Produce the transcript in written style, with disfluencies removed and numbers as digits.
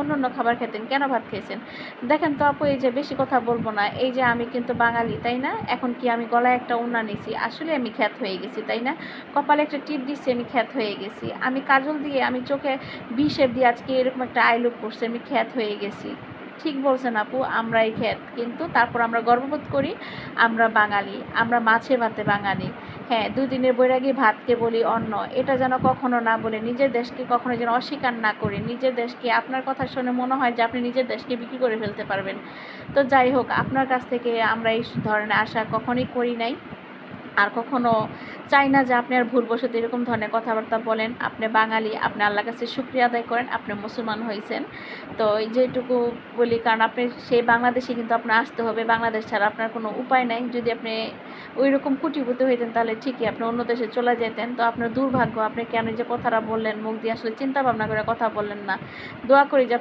অন্য অন্য খাবার খেতেন, কেন ভাত খেয়েছেন? দেখেন তো আপু, এই যে বেশি কথা বলবো না, এই যে আমি কিন্তু বাঙালি, তাই না? এখন কি আমি গলায় একটা ওড়না নিছি, আসলে আমি খ্যাত হয়ে গেছি, তাই না? কপালে একটা টিপ দিচ্ছি, আমি খ্যাত হয়ে গেছি। আমি কাজল দিয়ে, আমি চোখে বি দিয়ে আজকে এরকম একটা আই লুক করছি, আমি খ্যাত হয়ে গেছি। ঠিক বলছেন আপু, আমরাই খ্যাত, কিন্তু তারপর আমরা গর্ববোধ করি আমরা বাঙালি, আমরা মাছে ভাতে বাঙালি। হ্যাঁ, 2 দিনের বৈরাগী ভাতকে বলি অন্ন, এটা যেন কখনো না বলে, নিজের দেশকে কখনো যেন অস্বীকার না করি। নিজের দেশকে, আপনার কথা শুনে মনে হয় যে আপনি নিজের দেশকে বিক্রি করে ফেলতে পারবেন। তো যাই হোক, আপনার কাছ থেকে আমরা এই ধরনের আশা কখনোই করি নাই, আর কখনো চাই না যে আপনি আর ভুলবশত এরকম ধরনের কথাবার্তা বলেন। আপনি বাঙালি, আপনি আল্লাহর কাছে শুকরিয়া আদায় করেন, আপনি মুসলমান হয়েছেন। তো এই যেটুকু বলি, কারণ আপনি সেই বাংলাদেশে কিন্তু আপনার আসতে হবে, বাংলাদেশ ছাড়া আপনার কোনো উপায় নাই। যদি আপনি ওই রকম কোটিপতি হইতেন তাহলে ঠিকই আপনি অন্য দেশে চলে যেতেন। তো আপনার দুর্ভাগ্য, আপনি কেন যে কথাটা বললেন, মুখ দিয়ে আসলে চিন্তা ভাবনা করে কথা বললেন না। দোয়া করি যে